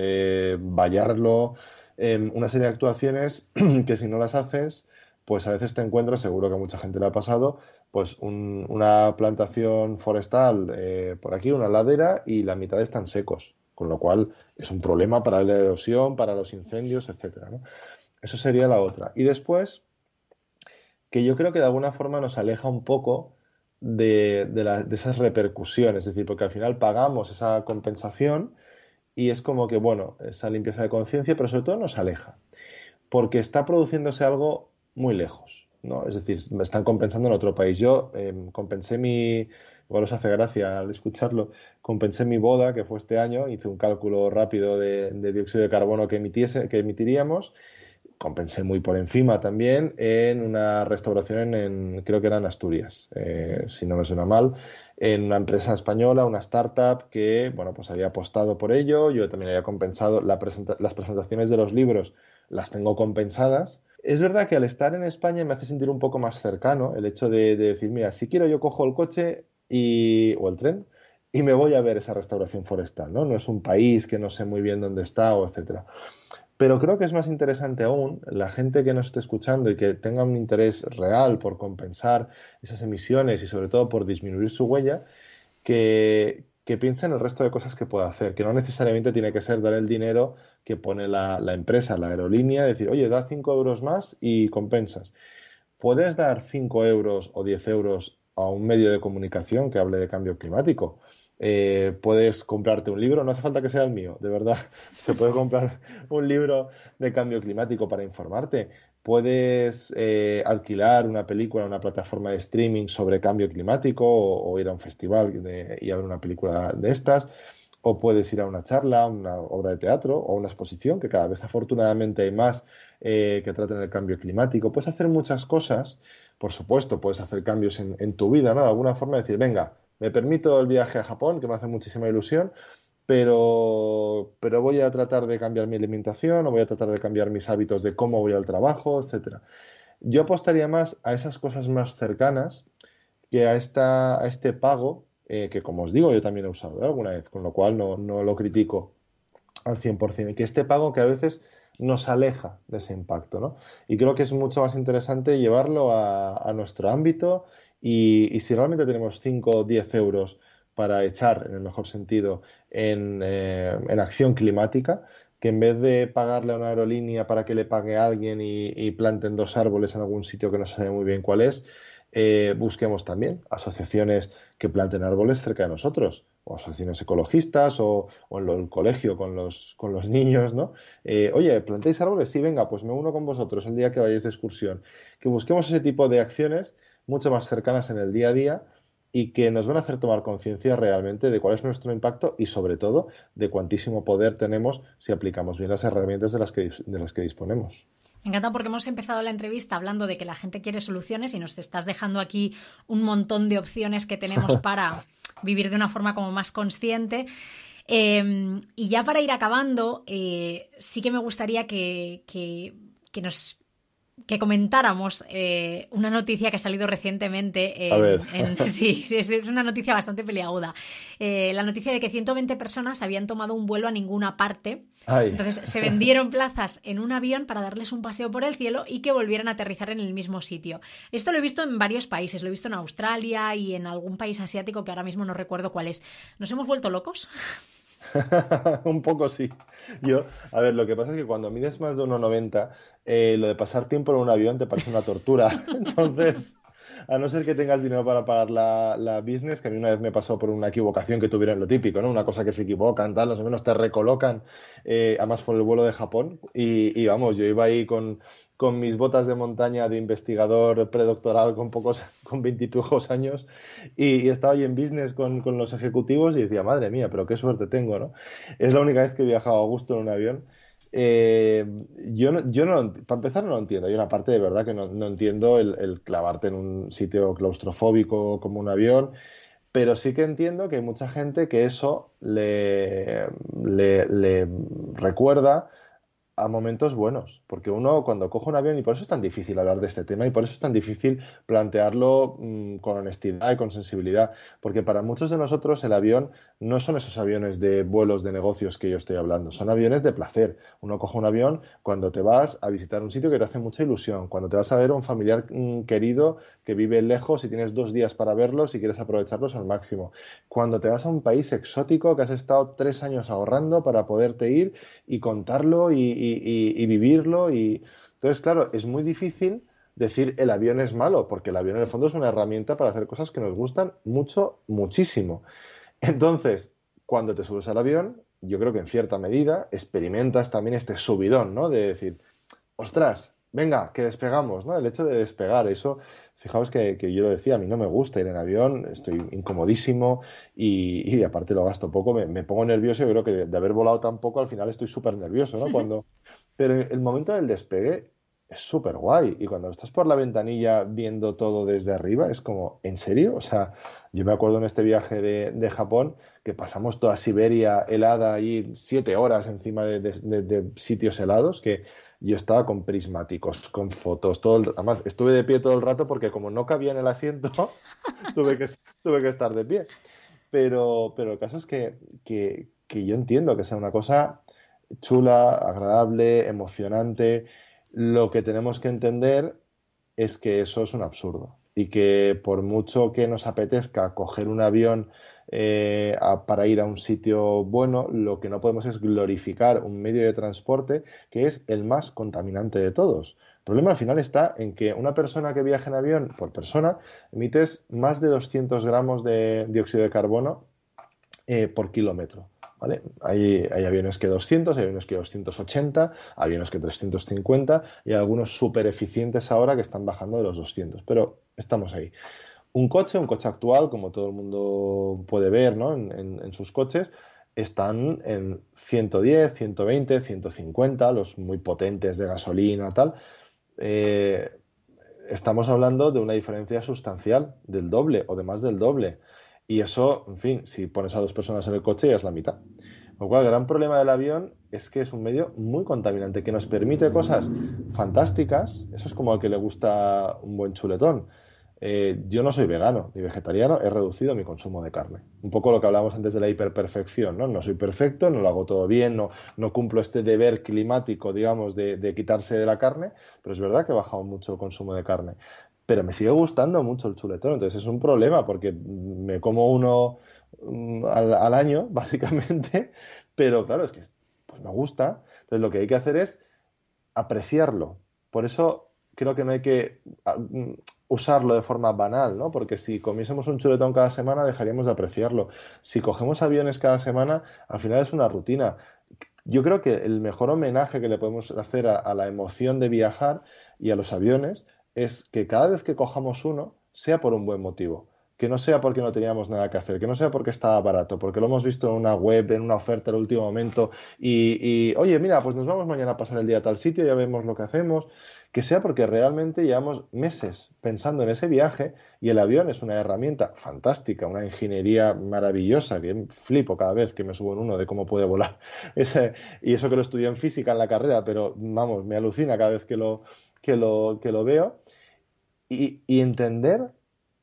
vallarlo, una serie de actuaciones que si no las haces, pues a veces te encuentras, seguro que a mucha gente le ha pasado, pues una plantación forestal por aquí, una ladera y la mitad están secos, con lo cual es un problema para la erosión, para los incendios, etcétera, ¿no? Eso sería la otra. Y después, que yo creo que de alguna forma nos aleja un poco de esas repercusiones, es decir, porque al final pagamos esa compensación y es como que, bueno, esa limpieza de conciencia, pero sobre todo nos aleja porque está produciéndose algo muy lejos. ¿no? Es decir, me están compensando en otro país. Yo compensé igual os hace gracia al escucharlo, compensé mi boda, que fue este año, hice un cálculo rápido de dióxido de carbono que emitiríamos, compensé muy por encima también en una restauración creo que era en Asturias, si no me suena mal, en una empresa española, una startup que, bueno, pues había apostado por ello, yo también había compensado las presentaciones de los libros, las tengo compensadas. Es verdad que al estar en España me hace sentir un poco más cercano el hecho de decir, mira, si quiero yo cojo el coche o el tren y me voy a ver esa restauración forestal, ¿no? No es un país que no sé muy bien dónde está o etcétera. Pero creo que es más interesante aún la gente que nos esté escuchando y que tenga un interés real por compensar esas emisiones y sobre todo por disminuir su huella, que piense en el resto de cosas que pueda hacer, que no necesariamente tiene que ser dar el dinero que pone la empresa, la aerolínea, decir, oye, da 5 euros más y compensas. Puedes dar 5 euros o 10 euros a un medio de comunicación que hable de cambio climático. Puedes comprarte un libro, no hace falta que sea el mío, de verdad. Se puede comprar un libro de cambio climático para informarte. Puedes alquilar una película en una plataforma de streaming sobre cambio climático o ir a un festival y a ver una película de estas. O puedes ir a una charla, a una obra de teatro o a una exposición, que cada vez afortunadamente hay más que traten el cambio climático. Puedes hacer muchas cosas. Por supuesto, puedes hacer cambios en tu vida, ¿no? De alguna forma decir, venga, me permito el viaje a Japón, que me hace muchísima ilusión, pero voy a tratar de cambiar mi alimentación o voy a tratar de cambiar mis hábitos de cómo voy al trabajo, etcétera. Yo apostaría más a esas cosas más cercanas que a este pago, que como os digo, yo también he usado alguna vez, con lo cual no lo critico al 100%, y que este pago que a veces nos aleja de ese impacto, ¿no? Y creo que es mucho más interesante llevarlo a nuestro ámbito y si realmente tenemos 5 o 10 euros para echar, en el mejor sentido, en acción climática, que en vez de pagarle a una aerolínea para que le pague a alguien y planten 2 árboles en algún sitio que no se sabe muy bien cuál es, busquemos también asociaciones que planten árboles cerca de nosotros, o asociaciones ecologistas, o en el colegio con los niños, ¿no? Oye, ¿plantáis árboles? Sí, venga, pues me uno con vosotros el día que vayáis de excursión. Que busquemos ese tipo de acciones mucho más cercanas en el día a día y que nos van a hacer tomar conciencia realmente de cuál es nuestro impacto y, sobre todo, de cuantísimo poder tenemos si aplicamos bien las herramientas de las que disponemos. Me encanta porque hemos empezado la entrevista hablando de que la gente quiere soluciones y nos estás dejando aquí un montón de opciones que tenemos para vivir de una forma como más consciente. Y ya para ir acabando, sí que me gustaría que comentáramos una noticia que ha salido recientemente. A ver. Sí, es una noticia bastante peliaguda. La noticia de que 120 personas habían tomado un vuelo a ninguna parte. Ay. Entonces se vendieron plazas en un avión para darles un paseo por el cielo y que volvieran a aterrizar en el mismo sitio. Esto lo he visto en varios países. Lo he visto en Australia y en algún país asiático que ahora mismo no recuerdo cuál es. ¿Nos hemos vuelto locos? Un poco sí. A ver, lo que pasa es que cuando mides más de 1,90, lo de pasar tiempo en un avión te parece una tortura. Entonces, a no ser que tengas dinero para pagar la business, que a mí una vez me pasó por una equivocación que tuvieron, lo típico, ¿no? Una cosa que se equivocan, tal, más o menos te recolocan. Además fue el vuelo de Japón y vamos, yo iba ahí con mis botas de montaña de investigador predoctoral con 20 y pocos años y estaba ahí en business con los ejecutivos y decía, madre mía, pero qué suerte tengo, ¿no? Es la única vez que he viajado a gusto en un avión. Para empezar no lo entiendo. Hay una parte de verdad que no entiendo el clavarte en un sitio claustrofóbico como un avión, pero sí que entiendo que hay mucha gente que eso le recuerda a momentos buenos, porque uno cuando coge un avión, y por eso es tan difícil hablar de este tema, y por eso es tan difícil plantearlo con honestidad y con sensibilidad, porque para muchos de nosotros el avión no son esos aviones de vuelos de negocios que yo estoy hablando, son aviones de placer. Uno coge un avión cuando te vas a visitar un sitio que te hace mucha ilusión, cuando te vas a ver a un familiar querido que vive lejos y tienes 2 días para verlos y quieres aprovecharlos al máximo, cuando te vas a un país exótico que has estado 3 años ahorrando para poderte ir y contarlo y vivirlo. Entonces, claro, es muy difícil decir el avión es malo, porque el avión en el fondo es una herramienta para hacer cosas que nos gustan mucho, muchísimo. Entonces, cuando te subes al avión, yo creo que en cierta medida experimentas también este subidón, ¿no? De decir, ostras, venga, que despegamos, ¿no? El hecho de despegar, eso, fijaos que yo lo decía, a mí no me gusta ir en avión, estoy incomodísimo y aparte lo gasto poco, me pongo nervioso. Yo creo que de haber volado tan poco, al final estoy súper nervioso, ¿no? Pero el momento del despegue es súper guay. Y cuando estás por la ventanilla viendo todo desde arriba, es como, ¿en serio? O sea, yo me acuerdo en este viaje de Japón que pasamos toda Siberia helada allí 7 horas encima de sitios helados, que yo estaba con prismáticos, con fotos, además estuve de pie todo el rato porque como no cabía en el asiento, tuve que, tuve que estar de pie. Pero el caso es que yo entiendo que sea una cosa chula, agradable, emocionante. Lo que tenemos que entender es que eso es un absurdo y que por mucho que nos apetezca coger un avión para ir a un sitio bueno, lo que no podemos es glorificar un medio de transporte que es el más contaminante de todos. El problema al final está en que una persona que viaja en avión por persona emites más de 200 gramos de dióxido de carbono por kilómetro. ¿Vale? Hay aviones que 200, hay aviones que 280, aviones que 350 y algunos súper eficientes ahora que están bajando de los 200, pero estamos ahí. Un coche actual, como todo el mundo puede ver, ¿no? En sus coches, están en 110, 120, 150, los muy potentes de gasolina, tal. Eh, Estamos hablando de una diferencia sustancial, del doble o de más del doble. Y eso, en fin, si pones a dos personas en el coche ya es la mitad. Con lo cual, el gran problema del avión es que es un medio muy contaminante, que nos permite cosas fantásticas. Eso es como al que le gusta un buen chuletón. Yo no soy vegano ni vegetariano, he reducido mi consumo de carne. Un poco lo que hablábamos antes de la hiperperfección, ¿no? No soy perfecto, no lo hago todo bien, no cumplo este deber climático, digamos, de quitarse de la carne, pero es verdad que he bajado mucho el consumo de carne. Pero me sigue gustando mucho el chuletón, entonces es un problema porque me como uno al año, básicamente, pero claro, es que pues me gusta. Entonces lo que hay que hacer es apreciarlo. Por eso creo que no hay que usarlo de forma banal, ¿no? Porque si comiésemos un chuletón cada semana, dejaríamos de apreciarlo. Si cogemos aviones cada semana, al final es una rutina. Yo creo que el mejor homenaje que le podemos hacer a la emoción de viajar y a los aviones es que cada vez que cojamos uno, sea por un buen motivo. Que no sea porque no teníamos nada que hacer, que no sea porque estaba barato, porque lo hemos visto en una web, en una oferta al último momento oye, mira, pues nos vamos mañana a pasar el día a tal sitio, ya vemos lo que hacemos. Que sea porque realmente llevamos meses pensando en ese viaje y el avión es una herramienta fantástica, una ingeniería maravillosa, que flipo cada vez que me subo en uno de cómo puede volar. Y eso que lo estudié en física en la carrera, pero vamos, me alucina cada vez que lo veo. Y entender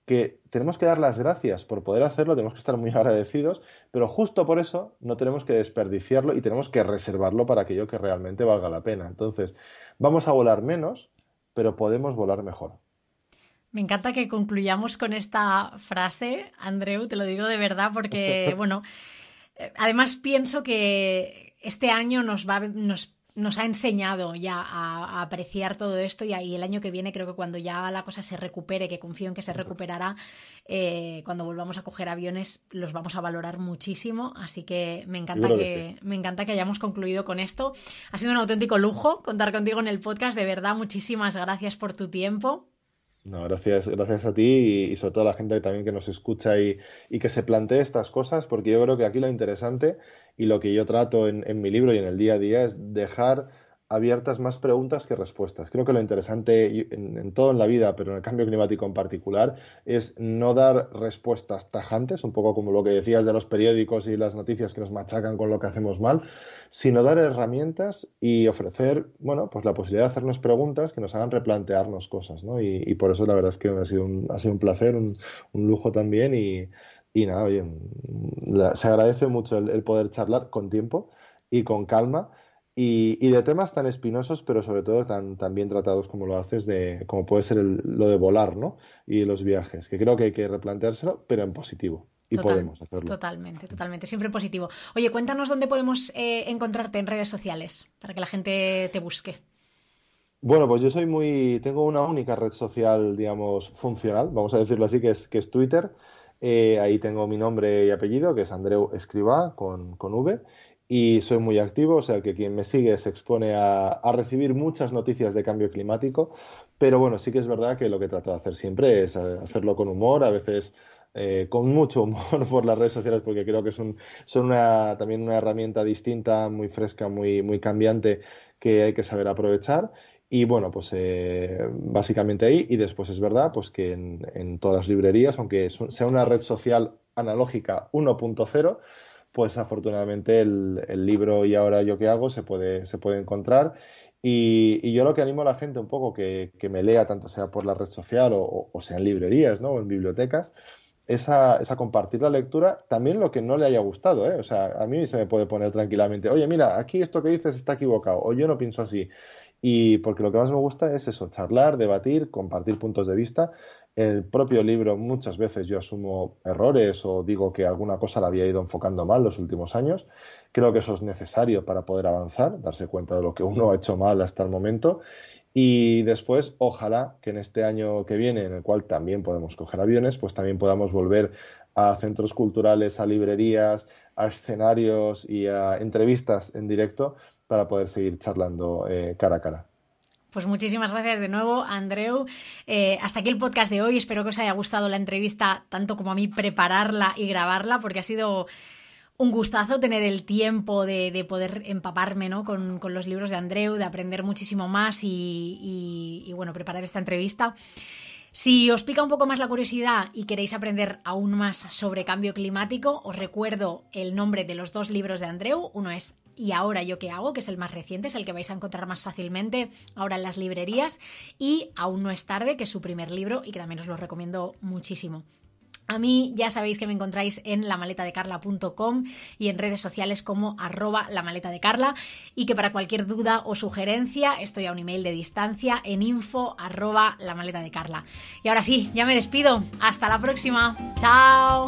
que tenemos que dar las gracias por poder hacerlo, tenemos que estar muy agradecidos, pero justo por eso no tenemos que desperdiciarlo y tenemos que reservarlo para aquello que realmente valga la pena. Entonces, vamos a volar menos, pero podemos volar mejor. Me encanta que concluyamos con esta frase, Andreu, te lo digo de verdad, porque, bueno, además pienso que este año nos ha enseñado ya a apreciar todo esto y el año que viene creo que cuando ya la cosa se recupere, que confío en que se recuperará, cuando volvamos a coger aviones los vamos a valorar muchísimo, así que me encanta me encanta que hayamos concluido con esto. Ha sido un auténtico lujo contar contigo en el podcast, de verdad, muchísimas gracias por tu tiempo. No, gracias a ti y sobre todo a la gente también que nos escucha y que se plantee estas cosas, porque yo creo que aquí lo interesante y lo que yo trato en mi libro y en el día a día es dejar abiertas más preguntas que respuestas. Creo que lo interesante en todo en la vida, pero en el cambio climático en particular, es no dar respuestas tajantes, un poco como lo que decías de los periódicos y las noticias que nos machacan con lo que hacemos mal, sino dar herramientas y ofrecer, bueno, pues la posibilidad de hacernos preguntas que nos hagan replantearnos cosas, ¿no? Y por eso la verdad es que ha sido un placer, un lujo también y nada, oye, se agradece mucho el poder charlar con tiempo y con calma y de temas tan espinosos, pero sobre todo tan bien tratados como lo haces, como puede ser lo de volar, ¿no? Y los viajes, que creo que hay que replanteárselo, pero en positivo. Y podemos hacerlo. Totalmente, siempre positivo. Oye, cuéntanos dónde podemos encontrarte en redes sociales para que la gente te busque. Bueno, pues tengo una única red social, digamos, funcional, vamos a decirlo así, que es Twitter. Ahí tengo mi nombre y apellido, que es Andreu Escrivá, con V. y soy muy activo, o sea que quien me sigue se expone a recibir muchas noticias de cambio climático, pero bueno, sí que es verdad que lo que trato de hacer siempre es hacerlo con humor, a veces con mucho humor por las redes sociales, porque creo que son también una herramienta distinta, muy fresca, muy cambiante, que hay que saber aprovechar. Y bueno, pues básicamente ahí, y después es verdad pues que en todas las librerías, aunque sea una red social analógica 1.0, pues afortunadamente el libro Y ahora yo qué hago se puede encontrar. Y yo lo que animo a la gente un poco que me lea, tanto sea por la red social o sea en librerías, ¿no? O en bibliotecas, es a compartir la lectura, también lo que no le haya gustado, ¿eh? O sea, a mí se me puede poner tranquilamente, oye, mira, aquí esto que dices está equivocado, o yo no pienso así. Y porque lo que más me gusta es eso, charlar, debatir, compartir puntos de vista. En el propio libro muchas veces yo asumo errores o digo que alguna cosa la había ido enfocando mal los últimos años. Creo que eso es necesario para poder avanzar, darse cuenta de lo que uno ha hecho mal hasta el momento. Y después, ojalá que en este año que viene, en el cual también podemos coger aviones, pues también podamos volver a centros culturales, a librerías, a escenarios y a entrevistas en directo para poder seguir charlando cara a cara. Pues muchísimas gracias de nuevo, Andreu. Hasta aquí el podcast de hoy. Espero que os haya gustado la entrevista, tanto como a mí prepararla y grabarla, porque ha sido un gustazo tener el tiempo de poder empaparme, ¿no? con los libros de Andreu, de aprender muchísimo más y bueno, preparar esta entrevista. Si os pica un poco más la curiosidad y queréis aprender aún más sobre cambio climático, os recuerdo el nombre de los dos libros de Andreu. Uno es Y ahora yo qué hago, que es el más reciente, es el que vais a encontrar más fácilmente ahora en las librerías, y Aún no es tarde, que es su primer libro y que también os lo recomiendo muchísimo. A mí ya sabéis que me encontráis en lamaletadecarla.com y en redes sociales como @lamaletadecarla, y que para cualquier duda o sugerencia estoy a un email de distancia en info@lamaletadecarla. Y ahora sí, ya me despido. Hasta la próxima. ¡Chao!